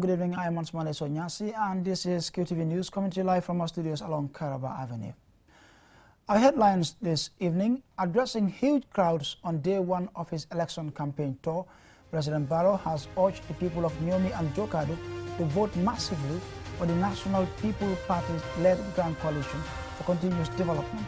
good evening. I am Ansmane Sonyasi, and this is QTV News coming to you live from our studios along Karaba Avenue. Our headlines this evening: addressing huge crowds on day one of his election campaign tour, President Barrow has urged the people of Nyomi and Jokadu to vote massively for the National People Party-led Grand Coalition for continuous development.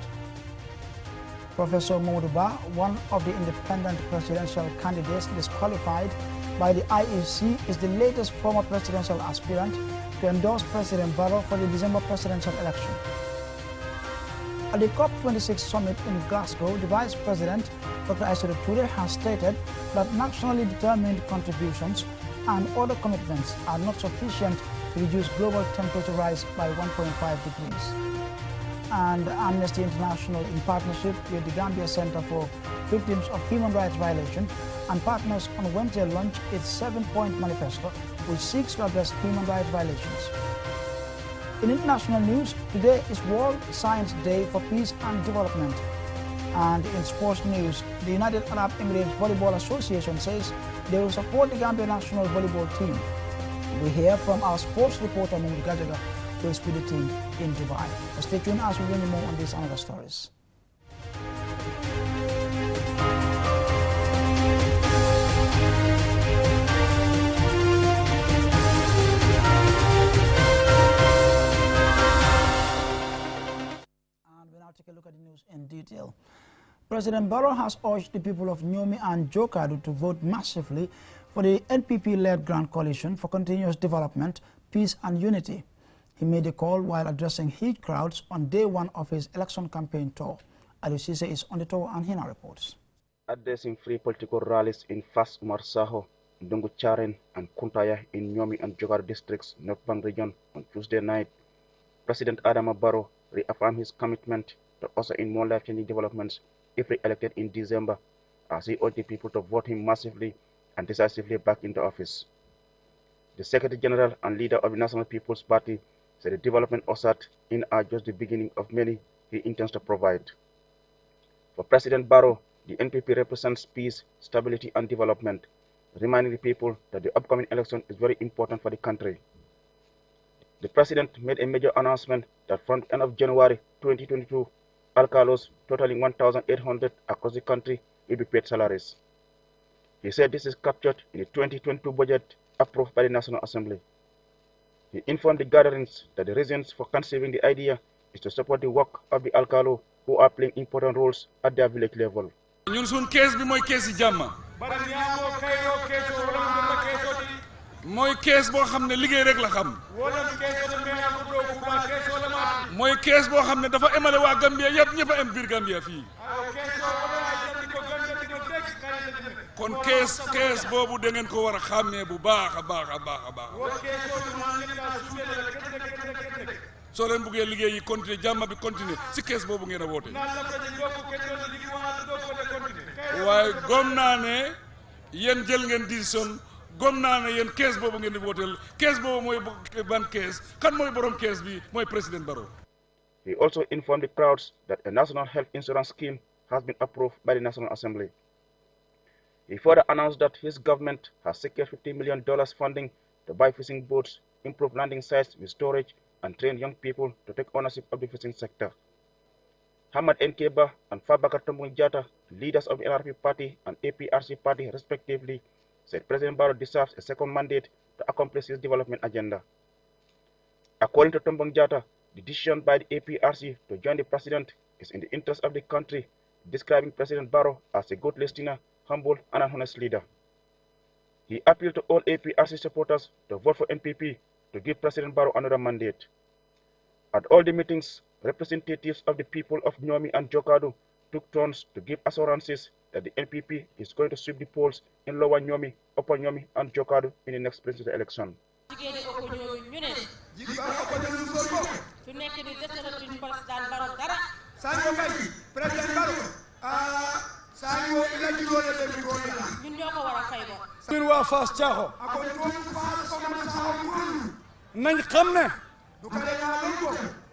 Professor Moduba, one of the independent presidential candidates disqualified by the IEC, is the latest former presidential aspirant to endorse President Barrow for the December presidential election. At the COP26 summit in Glasgow, the Vice President, Dr. Aïssatou Touré, has stated that nationally determined contributions and other commitments are not sufficient to reduce global temperature rise by 1.5 degrees. And Amnesty International, in partnership with the Gambia Center for Victims of Human Rights Violation and partners, on Wednesday launched its 7-point manifesto, which seeks to address human rights violations. In international news, today is World Science Day for Peace and Development. And in sports news, the United Arab Emirates Volleyball Association says they will support the Gambia national volleyball team. We hear from our sports reporter, Mahmoud Gajaga, who is with the team in Dubai. Stay tuned as we bring you more on these and other stories. Take a look at the news in detail. President Barrow has urged the people of Nyomi and Jokadu to vote massively for the NPP-led Grand Coalition for continuous development, peace and unity. He made the call while addressing huge crowds on day one of his election campaign tour. Aliou Cissé is on the tour and he now reports. Addressing free political rallies in Fas Umar Saho, Ndungu Charen and Kuntaya in Nyomi and Jokadu districts, North Bank region on Tuesday night, President Adama Barrow reaffirmed his commitment to usher in more life-changing developments if re-elected in December, as he urged the people to vote him massively and decisively back into office. The Secretary General and leader of the National People's Party said the development ushered in are just the beginning of many he intends to provide. For President Barrow, the NPP represents peace, stability and development, reminding the people that the upcoming election is very important for the country. The President made a major announcement that from the end of January 2022, alcalos totaling 1,800 across the country will be paid salaries. He said this is captured in the 2022 budget approved by the National Assembly. He informed the gatherings that the reasons for conceiving the idea is to support the work of the alcalo who are playing important roles at their village level. mooy kees boo xam ne liggéey rek la xam mooy kees boo xam ne dafa emale waa Gambia yëpp ñëpp a am biir Gambia fii kon kees boobu da ngeen ko war a xàmmee bu baax a baax a baax a baax soo leen buggee liggéey yi continuer jàmm bi continuer si kees boobu ngeen a woote waaye gom naa ne yéen jël ngeen décision gom naa ne yéen kees boobu ngeen di wooteel kees boobu mooy ban kees kan mooy borom kees bi mooy President Barrow. He also informed the crowds that a national health insurance scheme has been approved by the National Assembly. He further announced that his government has secured $50 million funding to buy fishing boats, improve landing sites with storage, and train young people to take ownership of the fishing sector. Hamad Nkeba and Fabakary Tombong Jatta, leaders of the NRP party and APRC party respectively, said President Barrow deserves a second mandate to accomplish his development agenda. According to Tombong Jatta, the decision by the APRC to join the president is in the interest of the country, describing President Barrow as a good listener, humble and an honest leader. He appealed to all APRC supporters to vote for NPP to give President Barrow another mandate. At all the meetings, representatives of the people of Nyomi and Jokadu took turns to give assurances that the NPP is going to sweep the polls in Lower Nyomi, Upper Nyomi and Jokadu in the next presidential election.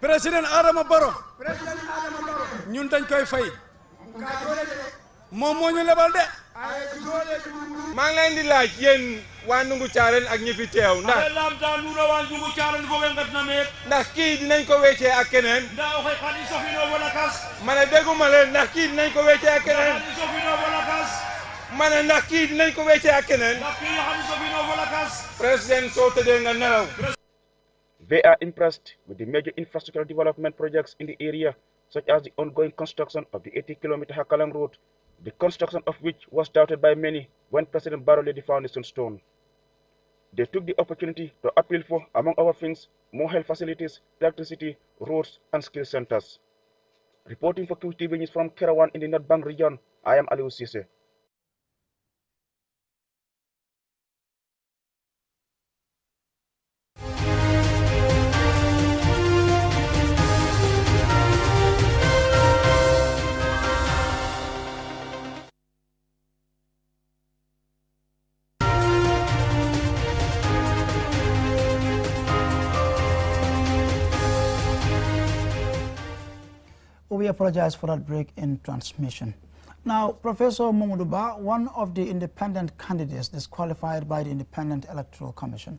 President Adama Barrow ñun dañ koy fay moom moo ñu lebal de maa ngi leen di laaj yéen waa Nungu Caareen ak ñi fi teew ndax kii dinañ ko weccee ak keneen ma ne dégguma leen ndax kii dinañ ko weccee ak keneen ma ne ndax kii dinañ ko weccee ak keneen président soo tëddee nga nelaw. They are impressed with the major infrastructural development projects in the area, such as the ongoing construction of the 80-kilometer Hakalang Road, the construction of which was doubted by many when President Barrow laid the foundation stone. They took the opportunity to appeal for, among other things, more health facilities, electricity, roads, and skill centers. Reporting for QTV News from Kerawan in the North Bank region, I am Aliou Cissé. We apologize for that break in transmission. Now, Professor Mamadou Ba, one of the independent candidates disqualified by the Independent Electoral Commission,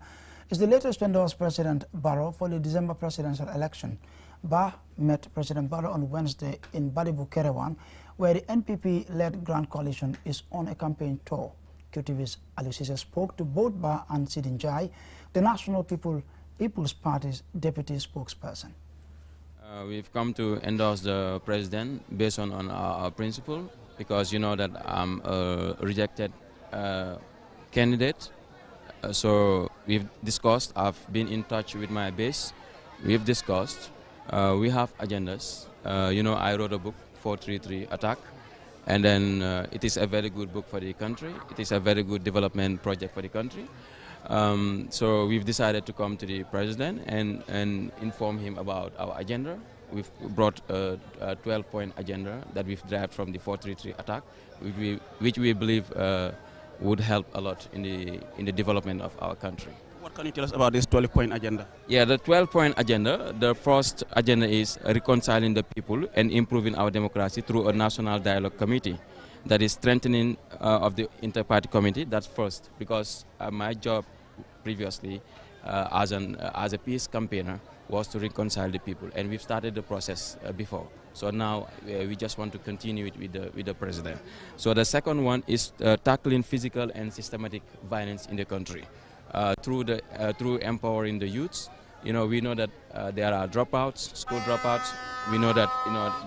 is the latest to endorse President Barrow for the December presidential election. Ba met President Barrow on Wednesday in Badibu, Kerewan, where the NPP-led Grand Coalition is on a campaign tour. QTV's Aliou Cissé spoke to both Ba and Sidin Jai, the National People's Party's deputy spokesperson. We've come to endorse the president based on our principle, because you know that I'm a rejected candidate. So we've discussed, I've been in touch with my base, we've discussed, we have agendas. You know, I wrote a book, 433 Attack, and then it is a very good book for the country. It is a very good development project for the country. So we've decided to come to the president and inform him about our agenda. We've brought a 12-point agenda that we've derived from the 433 Attack, which we believe would help a lot in the development of our country. What can you tell us about this 12-point agenda? Yeah, the 12-point agenda, the first agenda is reconciling the people and improving our democracy through a national dialogue committee. That is strengthening of the inter-party committee. That's first, because my job previously as a peace campaigner was to reconcile the people, and we've started the process before. So now we just want to continue it with the president. So the second one is tackling physical and systematic violence in the country through empowering the youths. You know, we know that there are dropouts, school dropouts. We know that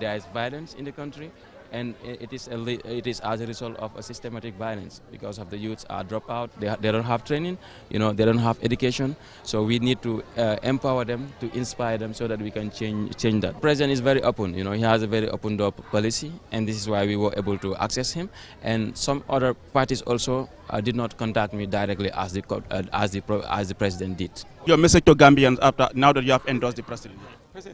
there is violence in the country, and it is as a result of a systematic violence, because of the youths are dropped out. They don't have training, they don't have education. So we need to empower them, to inspire them, so that we can change that. The president is very open. He has a very open door policy, and this is why we were able to access him. And some other parties also did not contact me directly as the president did. Your message to Gambians now that you have endorsed the president?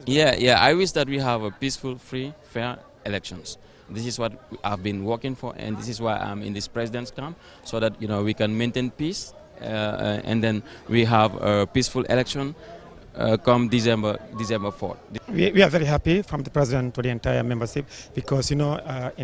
Yeah. I wish that we have a peaceful, free, fair elections. This is what I've been working for, and this is why I'm in this president's camp, so that we can maintain peace, and then we have a peaceful election come December 4th. We are very happy from the president to the entire membership, because in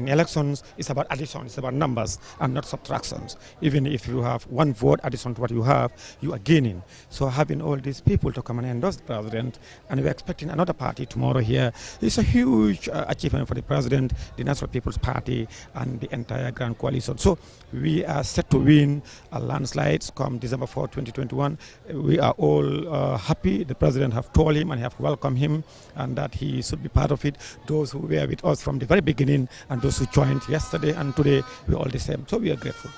elections it's about addition, it's about numbers and not subtractions. Even if you have one vote addition to what you have, you are gaining. So having all these people to come and endorse the president, and we're expecting another party tomorrow here, it's a huge achievement for the president, the National People's Party, and the entire Grand Coalition. So we are set to win a landslide come December 4, 2021. We are all happy. The president have told him and have welcomed him, and that he should be part of it. Those who were with us from the very beginning and those who joined yesterday and today, we're all the same. So we are grateful.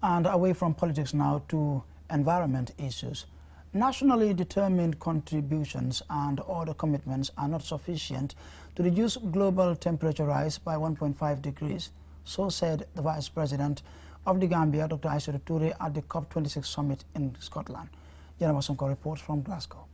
And away from politics now to environment issues. Nationally determined contributions and other commitments are not sufficient to reduce global temperature rise by 1.5 degrees. So said the Vice President of the Gambia, Dr. Aissatou Touré, at the COP26 summit in Scotland. Janama Sonko reports from Glasgow.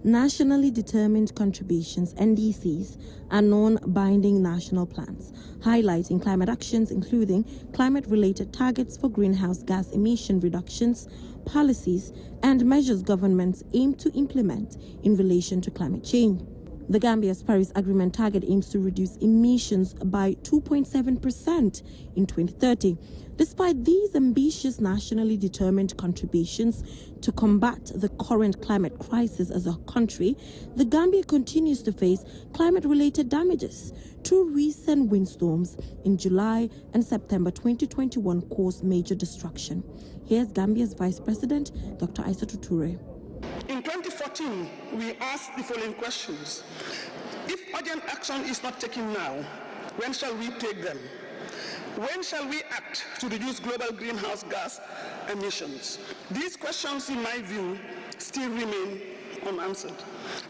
Nationally determined contributions, NDCs, are non-binding national plans, highlighting climate actions including climate-related targets for greenhouse gas emission reductions, policies, and measures governments aim to implement in relation to climate change. The Gambia's Paris Agreement target aims to reduce emissions by 2.7% in 2030. Despite these ambitious nationally determined contributions to combat the current climate crisis as a country, the Gambia continues to face climate-related damages. Two recent windstorms in July and September 2021 caused major destruction. Here's Gambia's Vice President, Dr. Aissatou Toure. In 2014, we asked the following questions. If urgent action is not taken now, when shall we take them? When shall we act to reduce global greenhouse gas emissions? These questions, in my view, still remain unanswered.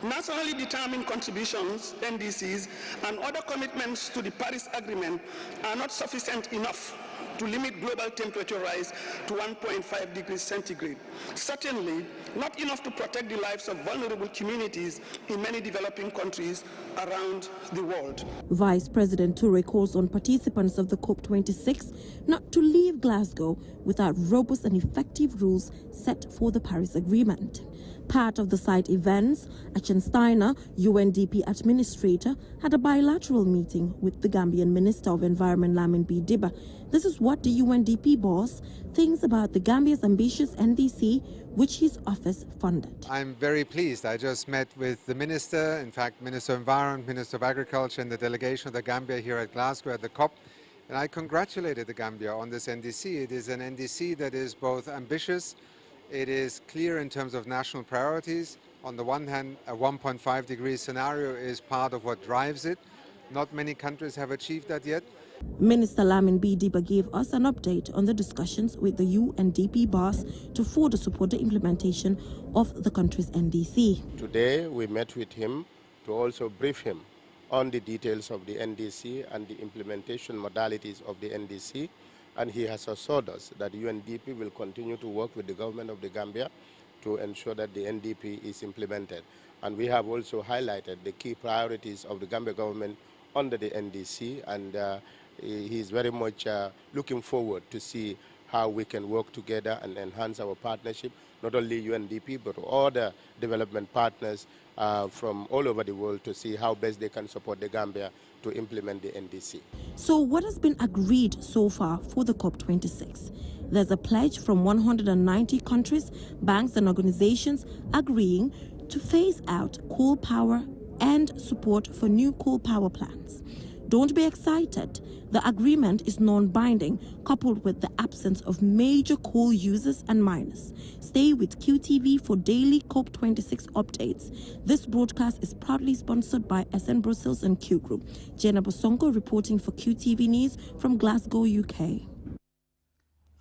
Nationally determined contributions, NDCs, and other commitments to the Paris Agreement are not sufficient enough to limit global temperature rise to 1.5 degrees centigrade. Certainly, not enough to protect the lives of vulnerable communities in many developing countries around the world. Vice President Toure calls on participants of the COP26 not to leave Glasgow without robust and effective rules set for the Paris Agreement. Part of the site events, Achin Steiner, UNDP administrator, had a bilateral meeting with the Gambian Minister of Environment, Lamin B. Dibba. This is what the UNDP boss thinks about the Gambia's ambitious NDC, which his office funded. I'm very pleased. I just met with the Minister, in fact, Minister of Environment, Minister of Agriculture, and the delegation of the Gambia here at Glasgow at the COP. And I congratulated the Gambia on this NDC. It is an NDC that is both ambitious. It is clear in terms of national priorities. On the one hand, a 1.5 degree scenario is part of what drives it. Not many countries have achieved that yet. Minister Lamin B. Dibba gave us an update on the discussions with the UNDP boss to further support the implementation of the country's NDC. Today we met with him to also brief him on the details of the NDC and the implementation modalities of the NDC. And he has assured us that UNDP will continue to work with the government of the Gambia to ensure that the NDP is implemented. And we have also highlighted the key priorities of the Gambia government under the NDC, and he is very much looking forward to see how we can work together and enhance our partnership, not only UNDP, but other development partners from all over the world to see how best they can support the Gambia to implement the NDC. So what has been agreed so far for the COP26? There's a pledge from 190 countries, banks and organizations agreeing to phase out coal power and support for new coal power plants. Don't be excited. The agreement is non-binding, coupled with the absence of major coal users and miners. Stay with QTV for daily COP26 updates. This broadcast is proudly sponsored by SN Brussels and Q Group. Jenna Bosongo reporting for QTV News from Glasgow, UK.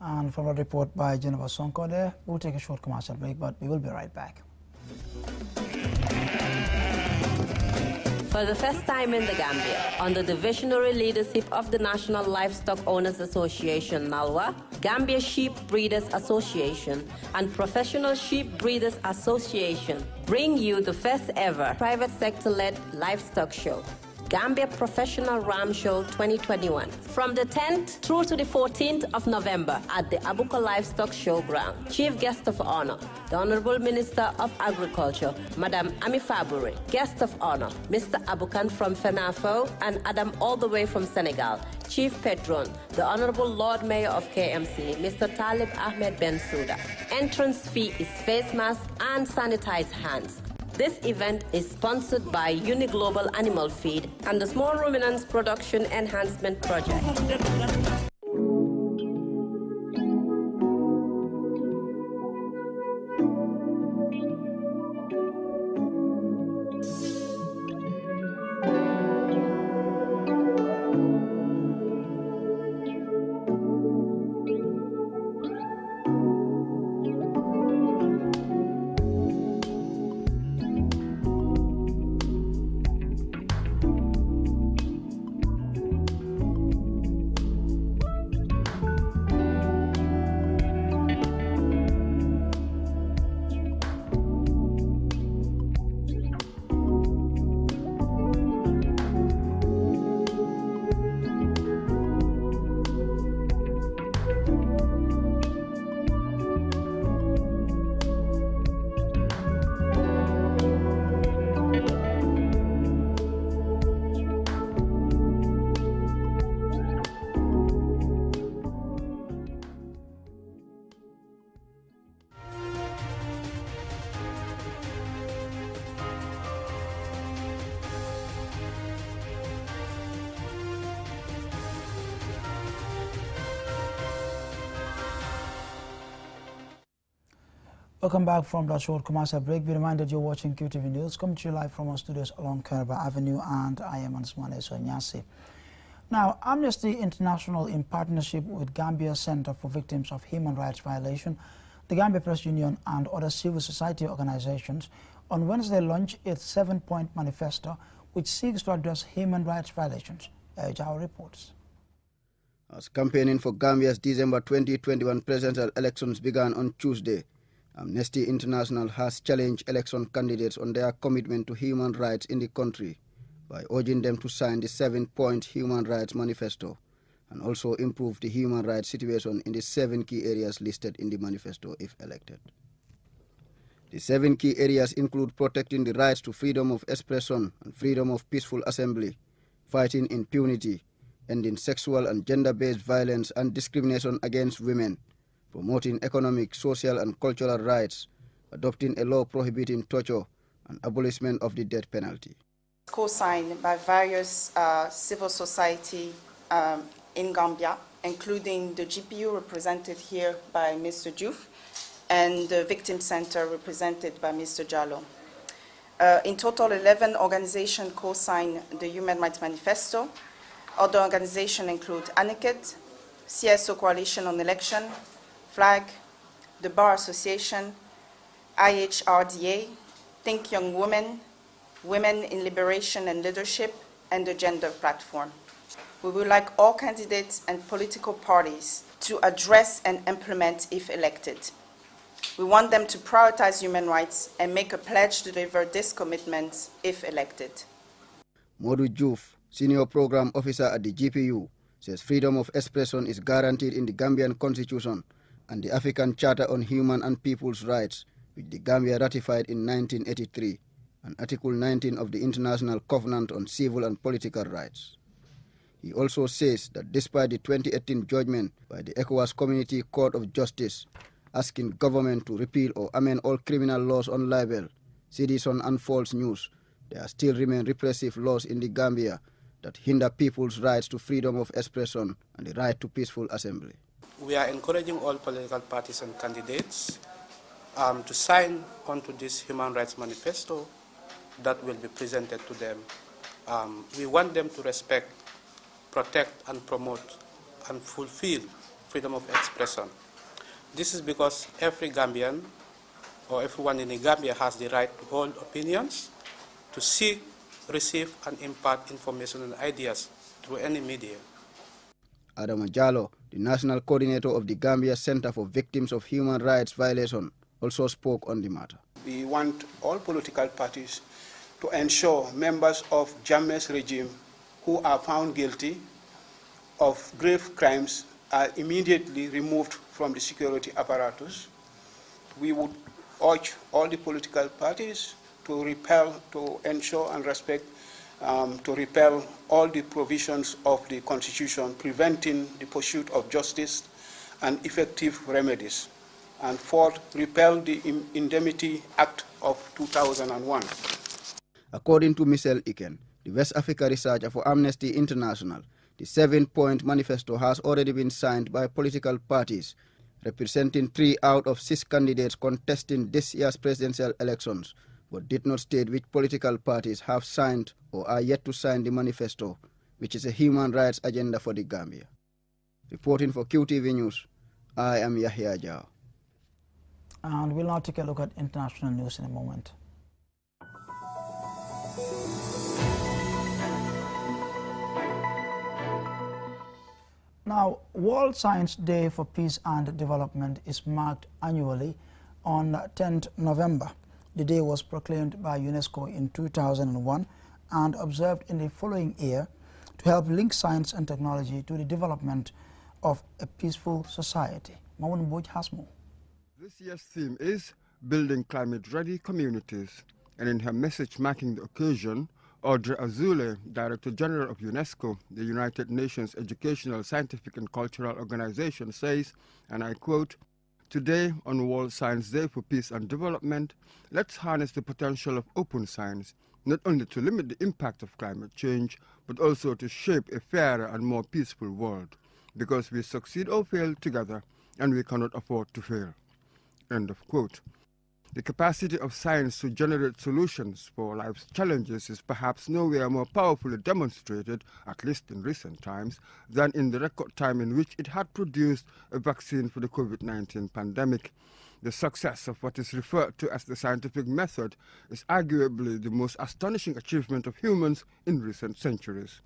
And for a report by Jenna Bosongo there, we'll take a short commercial break, but we will be right back. For the first time in the Gambia, under the visionary leadership of the National Livestock Owners Association, NALWA, Gambia Sheep Breeders Association, and Professional Sheep Breeders Association bring you the first ever private sector-led livestock show, Gambia Professional Ram Show 2021, from the 10th through to the 14th of November at the Abuka Livestock Showground. Chief Guest of Honor, the Honorable Minister of Agriculture, Madam Ami Faburi. Guest of Honor, Mr. Abukan from FENAFO and Adam all the way from Senegal. Chief Patron, the Honorable Lord Mayor of KMC, Mr. Talib Ahmed Bensouda. Entrance fee is face mask and sanitized hands. This event is sponsored by Uniglobal Animal Feed and the Small Ruminants Production Enhancement Project. Welcome back from that short commercial break. Be reminded you're watching QTV News, coming to you live from our studios along Kairaba Avenue, and I am Ansmane Sonyasi. Now, Amnesty International, in partnership with Gambia Center for Victims of Human Rights Violation, the Gambia Press Union, and other civil society organizations, on Wednesday launched its 7-point manifesto, which seeks to address human rights violations. Ejao reports. As campaigning for Gambia's December 2021 presidential elections began on Tuesday, Amnesty International has challenged election candidates on their commitment to human rights in the country by urging them to sign the 7-point Human Rights Manifesto and also improve the human rights situation in the 7 key areas listed in the manifesto if elected. The 7 key areas include protecting the rights to freedom of expression and freedom of peaceful assembly, fighting impunity, ending sexual and gender-based violence and discrimination against women, promoting economic, social and cultural rights, adopting a law prohibiting torture, and abolishment of the death penalty. Co-signed by various civil society in Gambia, including the GPU represented here by Mr. Diouf and the Victim Center represented by Mr. Jallo. In total, 11 organizations co-signed the Human Rights Manifesto. Other organizations include ANICET, CSO Coalition on Election, FLAG, the Bar Association, IHRDA, Think Young Women, Women in Liberation and Leadership, and the Gender Platform. We would like all candidates and political parties to address and implement if elected. We want them to prioritize human rights and make a pledge to deliver these commitments if elected. Modu Diouf, Senior Program Officer at the GPU, says freedom of expression is guaranteed in the Gambian Constitution and the African Charter on Human and People's Rights, which the Gambia ratified in 1983, and Article 19 of the International Covenant on Civil and Political Rights. He also says that despite the 2018 judgment by the ECOWAS Community Court of Justice asking government to repeal or amend all criminal laws on libel, sedition and false news, there still remain repressive laws in the Gambia that hinder people's rights to freedom of expression and the right to peaceful assembly. We are encouraging all political parties and candidates to sign onto this Human Rights Manifesto that will be presented to them. We want them to respect, protect, and promote and fulfill freedom of expression. This is because every Gambian or everyone in the Gambia has the right to hold opinions, to seek, receive, and impart information and ideas through any media. Adama Jallo, the national coordinator of the Gambia Center for Victims of Human Rights Violation, also spoke on the matter. We want all political parties to ensure members of Jammeh's regime who are found guilty of grave crimes are immediately removed from the security apparatus. We would urge all the political parties to ensure and respect, to repeal all the provisions of the Constitution preventing the pursuit of justice and effective remedies. And fourth, repeal the Indemnity Act of 2001. According to Michelle Iken, the West Africa researcher for Amnesty International, the 7-point manifesto has already been signed by political parties, representing 3 out of 6 candidates contesting this year's presidential elections, but did not state which political parties have signed or are yet to sign the manifesto, which is a human rights agenda for the Gambia. Reporting for QTV News, I am Yahya Jao. And we'll now take a look at international news in a moment. Now, World Science Day for Peace and Development is marked annually on 10th November. The day was proclaimed by UNESCO in 2001 and observed in the following year to help link science and technology to the development of a peaceful society. Mamoun Mboj has more. This year's theme is Building Climate-Ready Communities, and in her message marking the occasion, Audrey Azoulay, Director General of UNESCO, the United Nations Educational, Scientific and Cultural Organization, says, and I quote, "Today, on World Science Day for Peace and Development, let's harness the potential of open science, not only to limit the impact of climate change, but also to shape a fairer and more peaceful world, because we succeed or fail together, and we cannot afford to fail." End of quote. The capacity of science to generate solutions for life's challenges is perhaps nowhere more powerfully demonstrated, at least in recent times, than in the record time in which it had produced a vaccine for the COVID-19 pandemic. The success of what is referred to as the scientific method is arguably the most astonishing achievement of humans in recent centuries.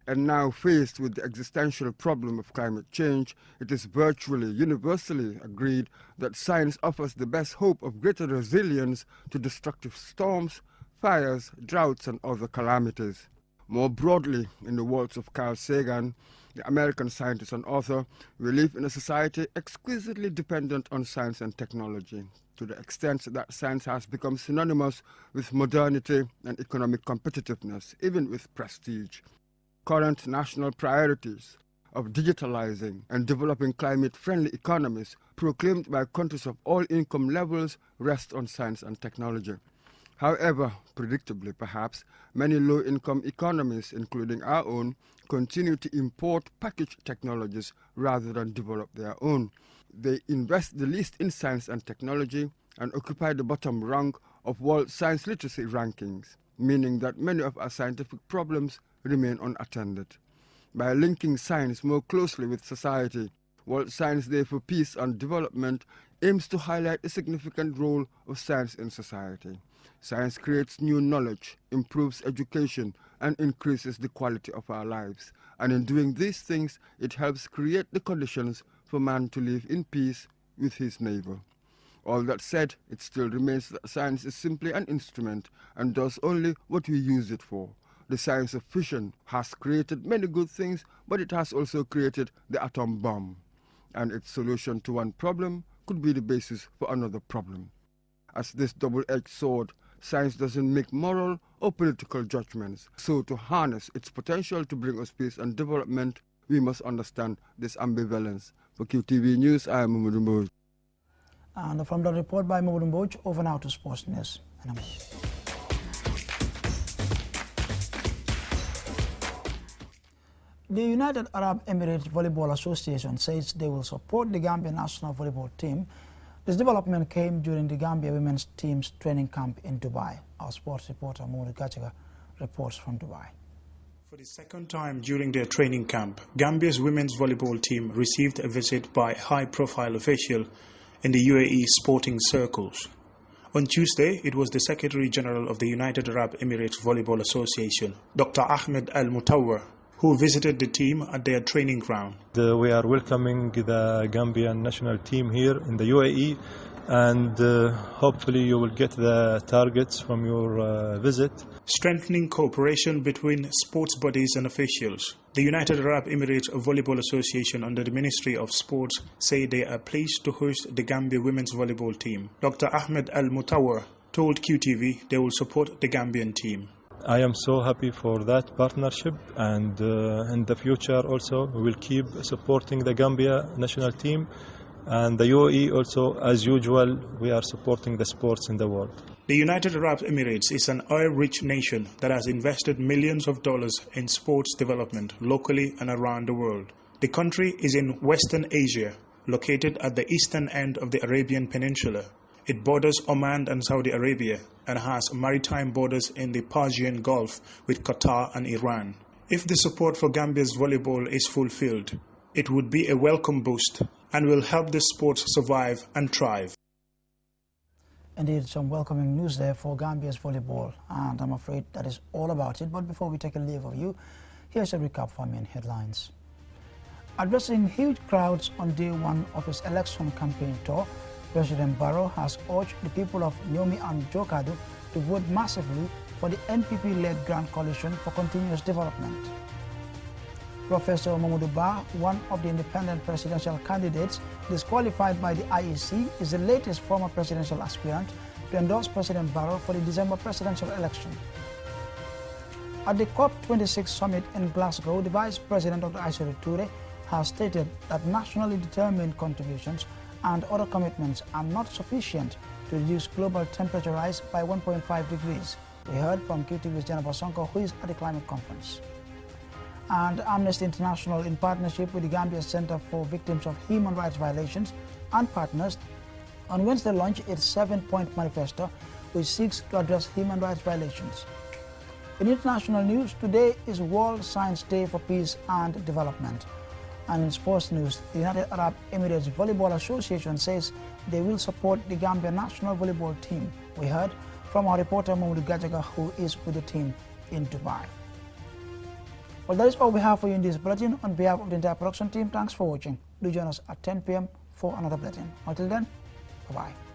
And now, faced with the existential problem of climate change, it is virtually universally agreed that science offers the best hope of greater resilience to destructive storms, fires, droughts, and other calamities. More broadly, in the words of Carl Sagan, the American scientist and author, we live in a society exquisitely dependent on science and technology, to the extent that science has become synonymous with modernity and economic competitiveness, even with prestige. Current national priorities of digitalizing and developing climate-friendly economies proclaimed by countries of all income levels rest on science and technology. However, predictably perhaps, many low-income economies, including our own, continue to import packaged technologies rather than develop their own. They invest the least in science and technology and occupy the bottom rung of world science literacy rankings, meaning that many of our scientific problems remain unattended. By linking science more closely with society, World Science Day for Peace and Development aims to highlight the significant role of science in society. Science creates new knowledge, improves education, and increases the quality of our lives. And in doing these things, it helps create the conditions for man to live in peace with his neighbor. All that said, it still remains that science is simply an instrument and does only what we use it for. The science of fission has created many good things, but it has also created the atom bomb. And its solution to one problem could be the basis for another problem. As this double-edged sword, science doesn't make moral or political judgments. So to harness its potential to bring us peace and development, we must understand this ambivalence. For QTV News, I am Mamadou Mbodj. And from the report by Mamadou Mbodj, over now to Sports News. The United Arab Emirates Volleyball Association says they will support the Gambia national volleyball team. This development came during the Gambia women's team's training camp in Dubai. Our sports reporter Mouni Gachaga reports from Dubai. For the second time during their training camp, Gambia's women's volleyball team received a visit by a high-profile official in the UAE sporting circles. On Tuesday, it was the Secretary General of the United Arab Emirates Volleyball Association, Dr. Ahmed Al-Mutawwar, who visited the team at their training ground. We are welcoming the Gambian national team here in the UAE, and hopefully you will get the targets from your visit. Strengthening cooperation between sports bodies and officials. The United Arab Emirates Volleyball Association under the Ministry of Sports say they are pleased to host the Gambia women's volleyball team. Dr. Ahmed Al-Mutawwar told QTV they will support the Gambian team. I am so happy for that partnership, and in the future also we will keep supporting the Gambia national team, and the UAE also, as usual, we are supporting the sports in the world. The United Arab Emirates is an oil-rich nation that has invested millions of dollars in sports development locally and around the world. The country is in Western Asia, located at the eastern end of the Arabian Peninsula. It borders Oman and Saudi Arabia and has maritime borders in the Persian Gulf with Qatar and Iran. If the support for Gambia's volleyball is fulfilled, it would be a welcome boost and will help the sport survive and thrive. Indeed, some welcoming news there for Gambia's volleyball, and I'm afraid that is all about it. But before we take a leave of you, here's a recap for main headlines. Addressing huge crowds on day one of his election campaign tour, President Barrow has urged the people of Nyomi and Jokadu to vote massively for the NPP-led Grand Coalition for Continuous Development. Professor Mamadou Ba, one of the independent presidential candidates disqualified by the IEC, is the latest former presidential aspirant to endorse President Barrow for the December presidential election. At the COP26 summit in Glasgow, the Vice President Dr. Aïssatou Touré has stated that nationally determined contributions and other commitments are not sufficient to reduce global temperature rise by 1.5 degrees. We heard from QTV's Jennifer Sonko, who is at the climate conference. And Amnesty International, in partnership with the Gambia Center for Victims of Human Rights Violations and partners, on Wednesday launched its 7-point manifesto, which seeks to address human rights violations. In international news, today is World Science Day for Peace and Development. And in sports news, the United Arab Emirates Volleyball Association says they will support the Gambia national volleyball team. We heard from our reporter Mahmoud Gajaga, who is with the team in Dubai. Well, that is all we have for you in this bulletin. On behalf of the entire production team, thanks for watching. Do join us at 10 p.m. for another bulletin. Until then, bye-bye.